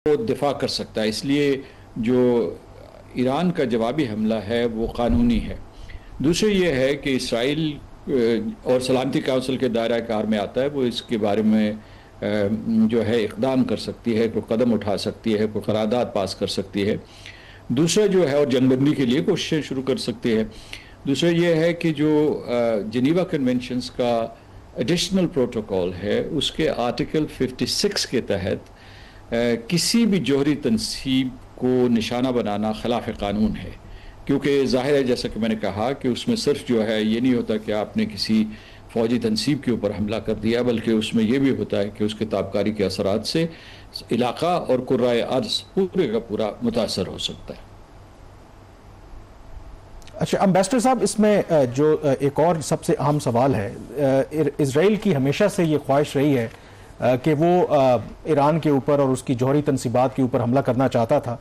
वो दिफा कर सकता है। इसलिए जो ईरान का जवाबी हमला है वो कानूनी है। दूसरे ये है कि इसराइल और सलामती काउंसिल के दायरा कार में आता है, वो इसके बारे में जो है इक़दाम कर सकती है, कोई कदम उठा सकती है, कोई करारदाद पास कर सकती है। दूसरा जो है, और जंगबंदी के लिए कोशिशें शुरू कर सकती है। दूसरा ये है कि जो जिनीवा कन्वेंशंस का एडिशनल प्रोटोकॉल है, उसके आर्टिकल 56 के तहत किसी भी जौहरी तनसीब को निशाना बनाना खिलाफ कानून है। क्योंकि ज़ाहिर है, जैसा कि मैंने कहा, कि उसमें सिर्फ जो है ये नहीं होता कि आपने किसी फ़ौजी तनसीब के ऊपर हमला कर दिया, बल्कि उसमें यह भी होता है कि उसके ताबकारी के असरात से इलाका और कुर्राए अर्ज़ पूरे का पूरा मुतासर हो सकता है। अच्छा एम्बेसडर साहब, इसमें जो एक और सबसे अहम सवाल है, इजराइल की हमेशा से ये ख्वाहिश रही है कि वो ईरान के ऊपर और उसकी जौहरी तनसीबात के ऊपर हमला करना चाहता था।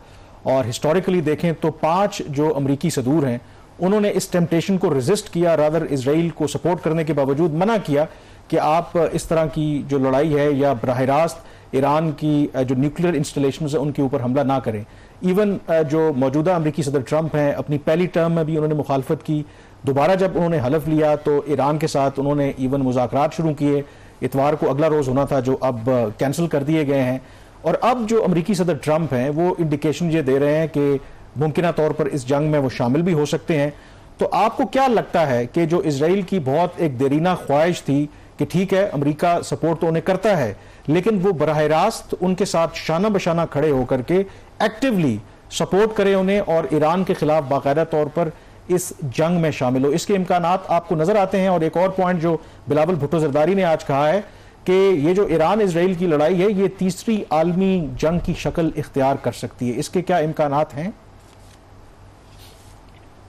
और हिस्टोरिकली देखें तो 5 जो अमरीकी सदूर हैं उन्होंने इस टेम्पटेशन को रेजिस्ट किया, रादर इजराइल को सपोर्ट करने के बावजूद मना किया कि आप इस तरह की जो लड़ाई है या बराह रास्त ईरान की जो न्यूक्लियर इंस्टॉलेशन है उनके ऊपर हमला ना करें। इवन जो मौजूदा अमरीकी सदर ट्रंप हैं, अपनी पहली टर्म में भी उन्होंने मुखालफत की। दोबारा जब उन्होंने हलफ लिया तो ईरान के साथ उन्होंने इवन मुज़ाकरात शुरू किए। इतवार को अगला रोज़ होना था, जो अब कैंसिल कर दिए गए हैं। और अब जो अमरीकी सदर ट्रंप हैं वो इंडिकेशन ये दे रहे हैं कि मुमकिन तौर पर इस जंग में वो शामिल भी हो सकते हैं। तो आपको क्या लगता है कि जो इजराइल की बहुत एक देरीना ख्वाहिश थी कि ठीक है अमेरिका सपोर्ट तो उन्हें करता है, लेकिन वो बराह रास्त उनके साथ शाना बशाना खड़े होकर के एक्टिवली सपोर्ट करे उन्हें और ईरान के खिलाफ बाकायदा तौर पर इस जंग में शामिल हो, इसके इम्कानात आपको नजर आते हैं? और एक और पॉइंट जो बिलावल भुट्टो जरदारी ने आज कहा है कि ये जो ईरान इजराइल की लड़ाई है ये तीसरी आलमी जंग की शक्ल इख्तियार कर सकती है, इसके क्या इम्कानात हैं?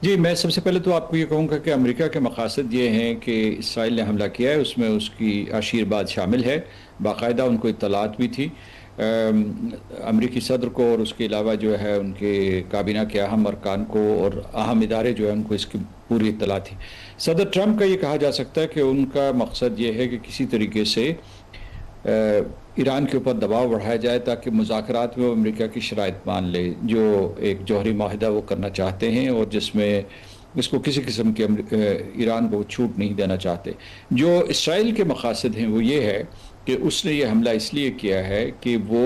जी, मैं सबसे पहले तो आपको ये कहूँगा कि अमेरिका के मकासद ये हैं कि इसराइल ने हमला किया है, उसमें उसकी आशीर्वाद शामिल है, बाकायदा उनको इत्तलात भी थी। अमरीकी सदर को और उसके अलावा जो है उनके काबीना के अहम अरकान को और अहम इदारे जो है उनको इसकी पूरी इत्तला थी। सदर ट्रंप का ये कहा जा सकता है कि उनका मकसद ये है कि किसी तरीके से ईरान के ऊपर दबाव बढ़ाया जाए ताकि मुज़ाकरात में वो अमेरिका की शराइत मान ले, जो एक जौहरी माहिदा वो करना चाहते हैं और जिसमें इसको किसी किस्म के ईरान को छूट नहीं देना चाहते। जो इसराइल के मकासद हैं वो ये है कि उसने ये हमला इसलिए किया है कि वो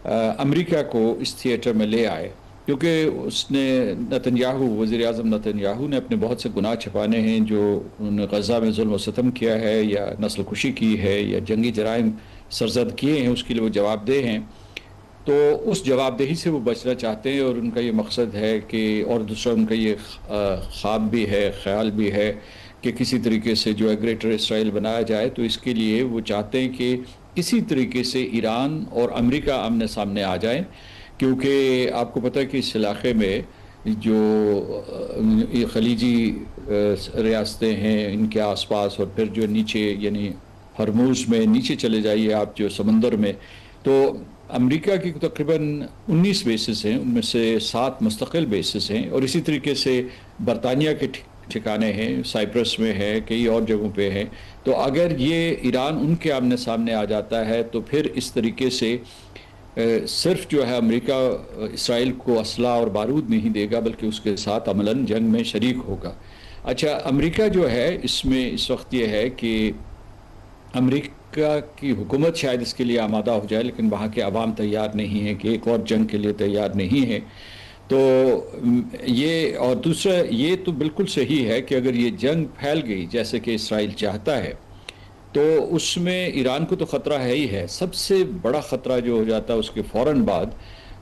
अमेरिका को इस थिएटर में ले आए, क्योंकि उसने नेतन्याहू, वज़ीर आज़म नेतन्याहू ने अपने बहुत से गुनाह छिपाने हैं जो उन्होंने गज़ा में जुल्म व सितम किया है या नस्ल खुशी की है या जंगी जराइम सरजद किए हैं, उसके लिए वो जवाबदेह हैं। तो उस जवाबदेही से वो बचना चाहते हैं और उनका ये मकसद है कि, और दूसरा उनका ये ख्वाब भी है, ख्याल भी है कि किसी तरीके से जो है ग्रेटर इसराइल बनाया जाए। तो इसके लिए वो चाहते हैं कि किसी तरीके से ईरान और अमेरिका आमने सामने आ जाएं, क्योंकि आपको पता है कि इस इलाके में जो ये खलीजी रियासतें हैं इनके आसपास और फिर जो नीचे यानी हरमूज में नीचे चले जाइए आप जो समंदर में, तो अमेरिका की तकरीबन 19 बेसिस हैं, उनमें से 7 मुस्तकिल बेसिस हैं और इसी तरीके से बरतानिया के ठिकाने हैं, साइप्रस में है, कई और जगहों पे हैं। तो अगर ये ईरान उनके आमने सामने आ जाता है तो फिर इस तरीके से सिर्फ जो है अमेरिका इसराइल को असला और बारूद नहीं देगा बल्कि उसके साथ अमलन जंग में शरीक होगा। अच्छा, अमेरिका जो है इसमें इस वक्त ये है कि अमेरिका की हुकूमत शायद इसके लिए आमादा हो जाए, लेकिन वहाँ के अवाम तैयार नहीं है कि एक और जंग के लिए तैयार नहीं है। तो ये, और दूसरा ये तो बिल्कुल सही है कि अगर ये जंग फैल गई जैसे कि इसराइल चाहता है तो उसमें ईरान को तो ख़तरा है ही है। सबसे बड़ा ख़तरा जो हो जाता है उसके फ़ौरन बाद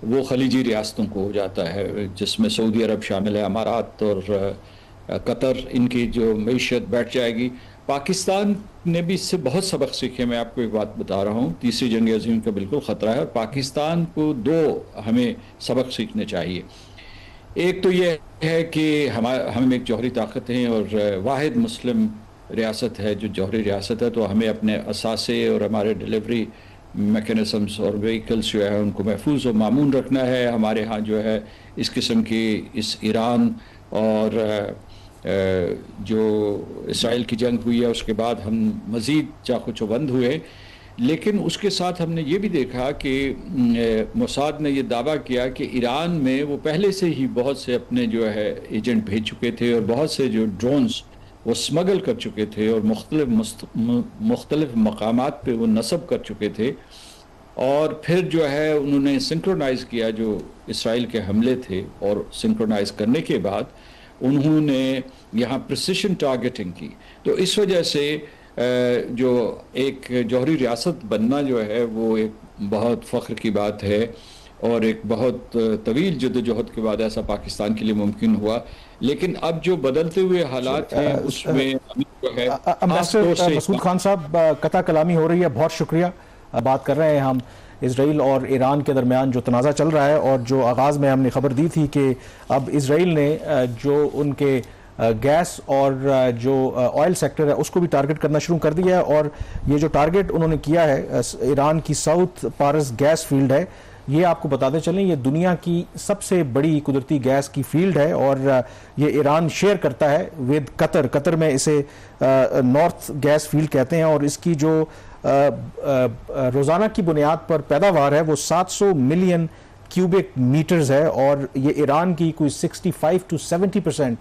वो खलीजी रियासतों को हो जाता है, जिसमें सऊदी अरब शामिल है, अमारात और कतर, इनकी जो मईशत बैठ जाएगी। पाकिस्तान ने भी इससे बहुत सबक सीखे। मैं आपको एक बात बता रहा हूँ, तीसरी जंग अज़ीम का बिल्कुल ख़तरा है और पाकिस्तान को 2 हमें सबक सीखने चाहिए। एक तो ये है कि हम एक जौहरी ताकत हैं और वाहिद मुस्लिम रियासत है जो जौहरी रियासत है, तो हमें अपने असासे और हमारे डिलीवरी मैकेनिज़म्स और व्हीकल्स जो है उनको महफूज और मामून रखना है। हमारे यहाँ जो है इस किस्म की इस ईरान और जो इसराइल की जंग हुई है उसके बाद हम मज़ीद चाक़ो चौबंद हुए लेकिन उसके साथ हमने ये भी देखा कि मोसाद ने ये दावा किया कि ईरान में वो पहले से ही बहुत से अपने जो है एजेंट भेज चुके थे और बहुत से जो ड्रोन्स वो स्मगल कर चुके थे और मुख्तलिफ मकामात पे वो नस्ब कर चुके थे। और फिर जो है उन्होंने सिंक्रोनाइज़ किया जो इसराइल के हमले थे, और सिंक्रोनाइज़ करने के बाद उन्होंने यहाँ प्रिसिशन टारगेटिंग की। तो इस वजह से जो एक जौहरी रियासत बनना जो है वो एक बहुत फ़ख्र की बात है, और एक बहुत तवील जद्दोजहद के बाद ऐसा पाकिस्तान के लिए मुमकिन हुआ। लेकिन अब जो बदलते हुए हालात हैं उसमें जो है एम्बेसडर मसूद खान साहब, कता कलामी हो रही है, बहुत शुक्रिया। बात कर रहे हैं हम इसराइल और ईरान के दरमियान जो तनाज़ा चल रहा है, और जो आगाज़ में हमने खबर दी थी कि अब इसराइल ने जो उनके गैस और जो ऑयल सेक्टर है उसको भी टारगेट करना शुरू कर दिया है। और ये जो टारगेट उन्होंने किया है ईरान की साउथ पारस गैस फील्ड है, ये आपको बताते चलें ये दुनिया की सबसे बड़ी कुदरती गैस की फील्ड है, और ये ईरान शेयर करता है विद कतर। कतर में इसे नॉर्थ गैस फील्ड कहते हैं, और इसकी जो रोज़ाना की बुनियाद पर पैदावार है वो 700 मिलियन क्यूबिक मीटर्स है, और ये ईरान की कोई 65 to 70%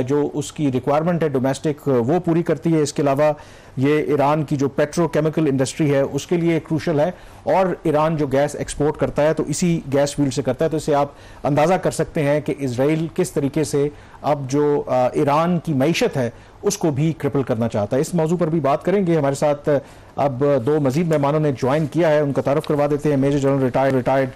जो उसकी रिक्वायरमेंट है डोमेस्टिक वो पूरी करती है। इसके अलावा ये ईरान की जो पेट्रोकेमिकल इंडस्ट्री है उसके लिए क्रूशल है, और ईरान जो गैस एक्सपोर्ट करता है तो इसी गैस फील्ड से करता है। तो इससे आप अंदाज़ा कर सकते हैं कि इजराइल किस तरीके से अब जो ईरान की मईशत है उसको भी क्रिपल करना चाहता है। इस मौजू पर भी बात करेंगे। हमारे साथ अब दो मजीद मेहमानों ने ज्वाइन किया है, उनका तारुफ करवा देते हैं। मेजर जनरल रिटायर्ड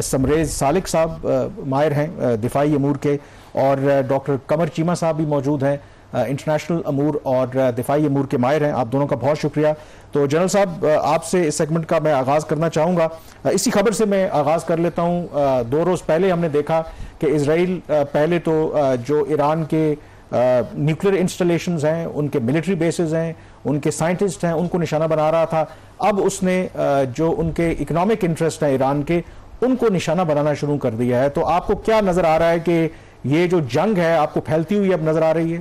समरेज सालिक साहब माहिर हैं दिफाई अमूर के, और डॉक्टर कमर चीमा साहब भी मौजूद हैं इंटरनेशनल अमूर और दिफाई अमूर के माहिर हैं। आप दोनों का बहुत शुक्रिया। तो जनरल साहब, आपसे इस सेगमेंट का मैं आगाज़ करना चाहूँगा। इसी खबर से मैं आगाज़ कर लेता हूँ। 2 रोज़ पहले हमने देखा कि इसराइल पहले तो जो ईरान के न्यूक्लियर इंस्टॉलेशंस हैं, उनके मिलिट्री बेसिस हैं, उनके साइंटिस्ट हैं, उनको निशाना बना रहा था। अब उसने जो उनके इकोनॉमिक इंटरेस्ट हैं ईरान के, उनको निशाना बनाना शुरू कर दिया है। तो आपको क्या नजर आ रहा है कि ये जो जंग है आपको फैलती हुई अब नजर आ रही है?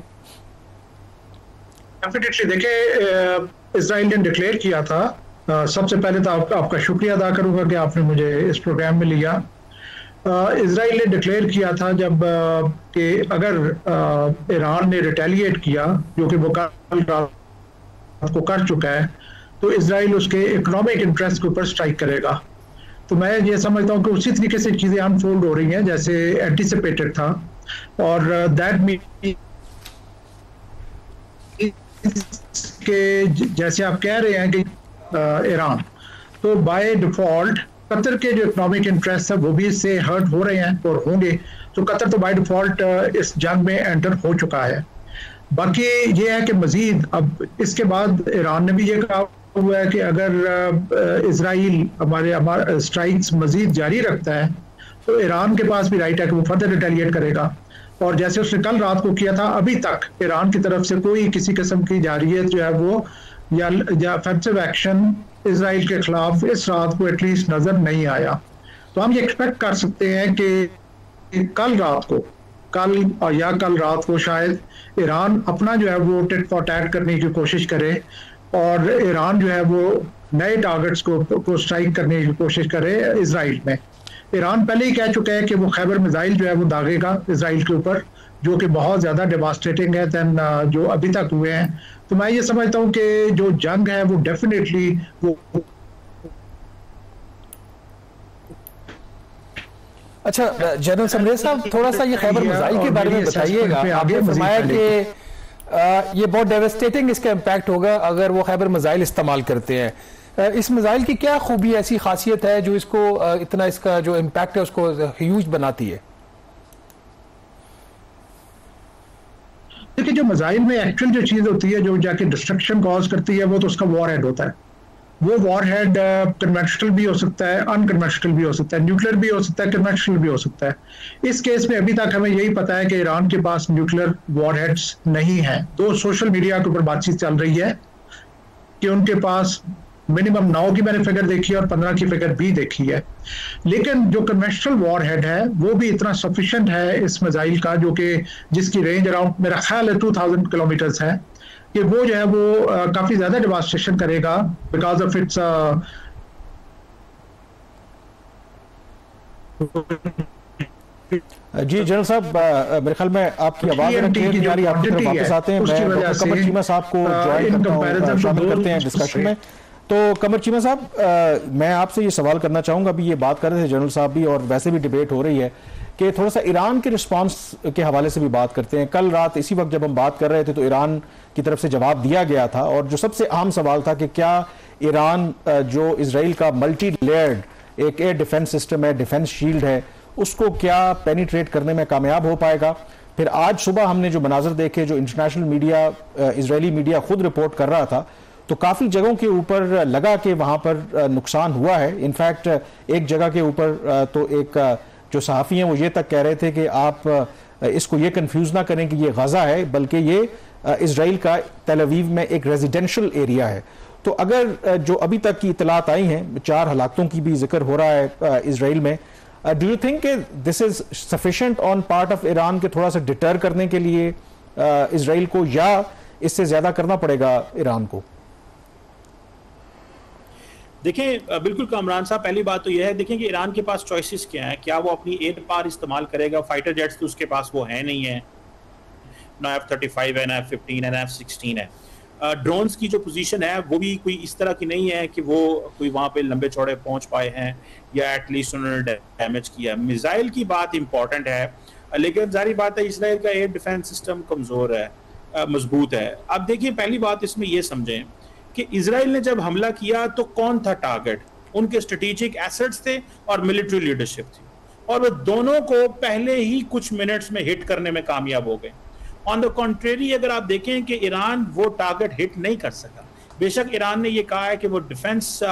डेफिनेटली देखिए, इजराइल ने डिक्लेयर किया था, सबसे पहले तो आपका शुक्रिया अदा करूंगा कि आपने मुझे इस प्रोग्राम में लिया। इजराइल ने डिक्लेयर किया था जब कि अगर ईरान ने रिटेलिएट किया, जो कि वो कल रात को कर चुका है, तो इजराइल उसके इकोनॉमिक इंटरेस्ट के ऊपर स्ट्राइक करेगा। तो मैं ये समझता हूँ कि उसी तरीके से चीज़ें अनफोल्ड हो रही हैं जैसे एंटिसिपेटेड था, और दैट मीन के जैसे आप कह रहे हैं कि ईरान, तो बाय डिफॉल्ट कतर के जो इकोनॉमिक इंटरेस्ट है वो भी इससे हर्ट हो रहे हैं और होंगे। तो कतर तो बाय डिफॉल्ट इस जंग में एंटर हो चुका है। बाकी ये है कि मजीद अब इसके बाद ईरान ने भी ये कहा हुआ है कि अगर इजराइल हमारे स्ट्राइक्स मजीद जारी रखता है तो ईरान के पास भी राइट है कि वो फर्दर रिटेलिएट करेगा। और जैसे उसने कल रात को किया था, अभी तक ईरान की तरफ से कोई किसी किस्म की जारियत जो है वो या ऑफेंसिव एक्शन इजराइल के खिलाफ इस रात को एटलीस्ट नजर नहीं आया। तो हम ये एक्सपेक्ट कर सकते हैं कि कल रात को शायद ईरान अपना जो है वो टिट फॉर टैट करने की कोशिश करे, और ईरान जो है वो नए टारगेट्स को स्ट्राइक करने की कोशिश करे इजराइल में। ईरान पहले ही कह चुका है कि वो खैबर मिसाइल जो है वो दागेगा इजराइल के ऊपर, जो कि बहुत ज़्यादा डेवास्टेटिंग है दैन जो अभी तक हुए हैं। तो मैं ये समझता हूँ कि जो जंग है वो डेफिनेटली वो। अच्छा जनरल समरेज साहब, थोड़ा सा ये खैबर मिसाइल के बारे में बताइएगा। आपने फरमाया कि ये बहुत डेवास्टेटिंग इसका इम्पैक्ट होगा अगर वो खैबर मिसाइल इस्तेमाल करते हैं। इस मिसाइल की क्या खूबी, ऐसी खासियत है जो इसको इतना, इसका जो इम्पैक्ट है उसको ह्यूज बनाती है? देखिए, जो मिसाइल में एक्चुअल जो चीज़ होती है जो जाके डिस्ट्रक्शन कॉज करती है वो तो उसका वॉर हेड होता है। वो वॉर हेड कन्वेंशनल भी हो सकता है, अनकन्वेंशनल भी हो सकता है, न्यूक्लियर भी हो सकता है, कन्वेंशनल भी हो सकता है। इस केस में अभी तक हमें यही पता है कि ईरान के पास न्यूक्लियर वॉर हेड्स नहीं है। तो सोशल मीडिया के ऊपर बातचीत चल रही है कि उनके पास मिनिमम 9 की मैंने फिगर देखी है और 15 की फिगर भी देखी है। लेकिन जो कन्वेंशनल वॉर हेड है वो भी इतना सफिशिएंट है इस मिसाइल का, जो कि जिसकी रेंज अराउंड मेरा ख्याल है 2000 किलोमीटर्स है, कि वो जो है वो काफी ज्यादा डिवास्टेशन करेगा बिकॉज ऑफ इट्स जी जनरल साहब, मेरे ख्याल में आपकी आवाज क्लियर नहीं आ रही, आपकी तरफ वापस आते हैं। मैं डॉक्टर कमर चीमा साहब को ज्वाइन करता हूं, शामिल करते हैं डिस्कशन में। तो कमर चीमा साहब, मैं आपसे ये सवाल करना चाहूंगा, अभी ये बात कर रहे थे जनरल साहब भी और वैसे भी डिबेट हो रही है कि थोड़ा सा ईरान के रिस्पांस के हवाले से भी बात करते हैं। कल रात इसी वक्त जब हम बात कर रहे थे तो ईरान की तरफ से जवाब दिया गया था और जो सबसे अहम सवाल था कि क्या ईरान जो इजराइल का मल्टी लेयर्ड एक एयर डिफेंस सिस्टम है, डिफेंस शील्ड है, उसको क्या पेनिट्रेट करने में कामयाब हो पाएगा। फिर आज सुबह हमने जो मनाजर देखे, जो इंटरनेशनल मीडिया, इजरायली मीडिया खुद रिपोर्ट कर रहा था, तो काफ़ी जगहों के ऊपर लगा कि वहाँ पर नुकसान हुआ है। इनफैक्ट एक जगह के ऊपर तो एक जो सहाफ़ी हैं वो ये तक कह रहे थे कि आप इसको ये कंफ्यूज ना करें कि ये गज़ा है, बल्कि ये इजराइल का तेल अवीव में एक रेजिडेंशियल एरिया है। तो अगर जो अभी तक की इतलात आई हैं, 4 हलाकतों की भी जिक्र हो रहा है इजराइल में, do you think this is sufficient on part of Iran के थोड़ा सा डिटर करने के लिए इजराइल को, या इससे ज्यादा करना पड़ेगा ईरान को? देखें, बिल्कुल कामरान साहब, पहली बात तो यह है, देखें कि ईरान के पास चॉइसेस क्या हैं। क्या वो अपनी एयर पार इस्तेमाल करेगा? फाइटर जेट्स तो उसके पास वो है नहीं है, ना F-35 है, ना F-15 है, ना F-16 है। ड्रोन्स की जो पोजीशन है वो भी कोई इस तरह की नहीं है कि वो कोई वहाँ पे लंबे चौड़े पहुँच पाए हैं या एटलीस्ट उन्होंने डैमेज किया। मिसाइल की बात इंपॉर्टेंट है, लेकिन जारी बात है इसराइल का एयर डिफेंस सिस्टम कमज़ोर है, मजबूत है। अब देखिए, पहली बात इसमें यह समझें कि इजराइल ने जब हमला किया तो कौन था टारगेट? उनके स्ट्रेटेजिक एसेट्स थे और मिलिट्री लीडरशिप थी, और वो दोनों को पहले ही कुछ मिनट्स में हिट करने में कामयाब हो गए। ऑन द कॉन्ट्रेरी, अगर आप देखें कि ईरान वो टारगेट हिट नहीं कर सका। बेशक ईरान ने ये कहा है कि वो डिफेंस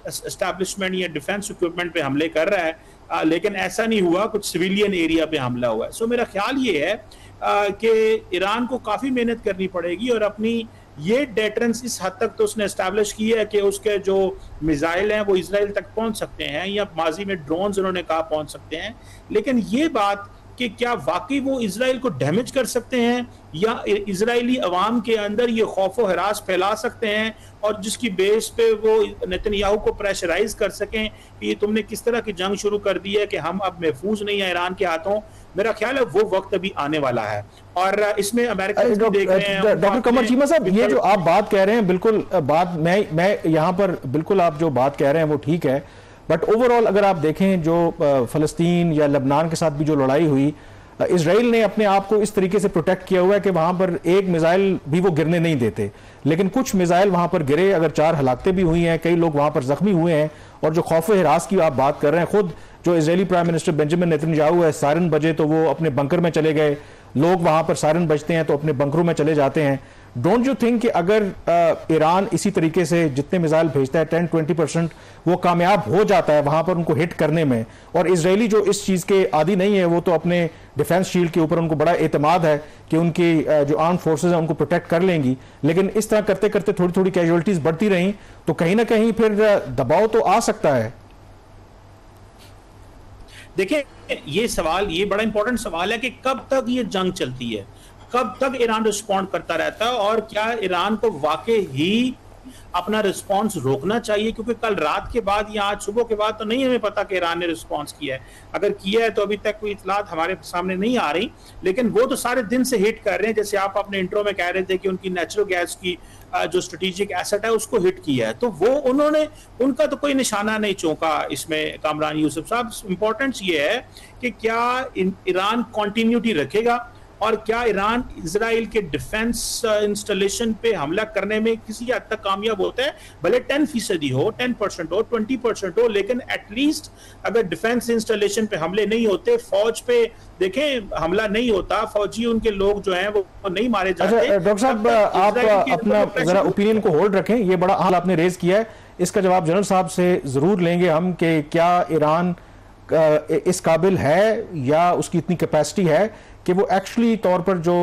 एस्टैब्लिशमेंट या डिफेंस इक्विपमेंट पे हमले कर रहा है, लेकिन ऐसा नहीं हुआ, कुछ सिविलियन एरिया पे हमला हुआ है। सो मेरा ख्याल ये है कि ईरान को काफ़ी मेहनत करनी पड़ेगी और अपनी ये डेटरेंस इस हद तक तो उसने एस्टैब्लिश की है कि उसके जो मिसाइल हैं वो इजराइल तक पहुंच सकते हैं, या माजी में ड्रोन्स उन्होंने कहा पहुंच सकते हैं। लेकिन ये बात कि क्या वाकई वो इजराइल को डैमेज कर सकते हैं या इजरायली अवाम के अंदर ये खौफ व हरास फैला सकते हैं, और जिसकी बेस पे वो नेतन्याहू को प्रेशराइज कर सकें कि ये तुमने किस तरह की जंग शुरू कर दी है कि हम अब महफूज नहीं है ईरान के हाथों। मेरा ख्याल है वो वक्त अभी आने वाला है, और इसमें अमेरिका देख रहे हैं। डॉक्टर कमर चीमा साहब, ये जो आप बात कह रहे हैं, बिल्कुल बात मैं यहाँ पर बिल्कुल आप जो बात कह रहे हैं वो ठीक है, बट ओवरऑल अगर आप देखें जो फलस्तीन या लबनान के साथ भी जो लड़ाई हुई, इजराइल ने अपने आप को इस तरीके से प्रोटेक्ट किया हुआ है कि वहां पर एक मिसाइल भी वो गिरने नहीं देते, लेकिन कुछ मिसाइल वहां पर गिरे। अगर 4 हलाकतें भी हुई हैं, कई लोग वहां पर जख्मी हुए हैं, और जो खौफ हिरास की आप बात कर रहे हैं, खुद जो Israeli prime minister Benjamin Netanyahu है, सायरन बजे तो वो अपने बंकर में चले गए। लोग वहां पर सायरन बजते हैं तो अपने बंकरों में चले जाते हैं। डोंट यू थिंक कि अगर ईरान इसी तरीके से जितने मिसाइल भेजता है 10-20% वो कामयाब हो जाता है वहां पर उनको हिट करने में, और इजरायली जो इस चीज के आदी नहीं है, वो तो अपने डिफेंस शील्ड के ऊपर उनको बड़ा एतमाद है कि उनकी जो आर्म फोर्सेज हैं उनको प्रोटेक्ट कर लेंगी, लेकिन इस तरह करते करते थोड़ी थोड़ी कैजुअलिटीज बढ़ती रही तो कहीं ना कहीं फिर दबाव तो आ सकता है। देखिए, ये सवाल, ये बड़ा इंपॉर्टेंट सवाल है कि कब तक ये जंग चलती है, कब तक ईरान रिस्पॉन्ड करता रहता है, और क्या ईरान को वाकई ही अपना रिस्पांस रोकना चाहिए? क्योंकि कल रात के बाद या आज सुबह के बाद तो नहीं हमें पता कि ईरान ने रिस्पांस किया है। अगर किया है तो अभी तक कोई इतलात हमारे सामने नहीं आ रही, लेकिन वो तो सारे दिन से हिट कर रहे हैं। जैसे आप अपने इंट्रो में कह रहे थे कि उनकी नेचुरल गैस की जो स्ट्रेटेजिक एसेट है उसको हिट किया है, तो वो उनका तो कोई निशाना नहीं चौंका इसमें। कामरान यूसुफ साहब, इंपॉर्टेंस ये है कि क्या ईरान कंटिन्यूटी रखेगा, और क्या ईरान इजराइल के डिफेंस इंस्टॉलेशन पे हमला करने में किसी हद तक कामयाब होता है? भले 10% हो, 10% हो, 20% हो, लेकिन एटलीस्ट अगर डिफेंस इंस्टॉलेशन पे हमले नहीं होते, फौज पे देखें हमला नहीं होता, फौजी उनके लोग जो हैं वो नहीं मारे जाते। डॉक्टर साहब, आप अपना जरा ओपिनियन को होल्ड रखें, ये बड़ा हाल आपने रेज किया है, इसका जवाब जनरल साहब से जरूर लेंगे हम कि क्या ईरान इस काबिल है या उसकी इतनी कैपेसिटी है कि वो एक्चुअली तौर पर जो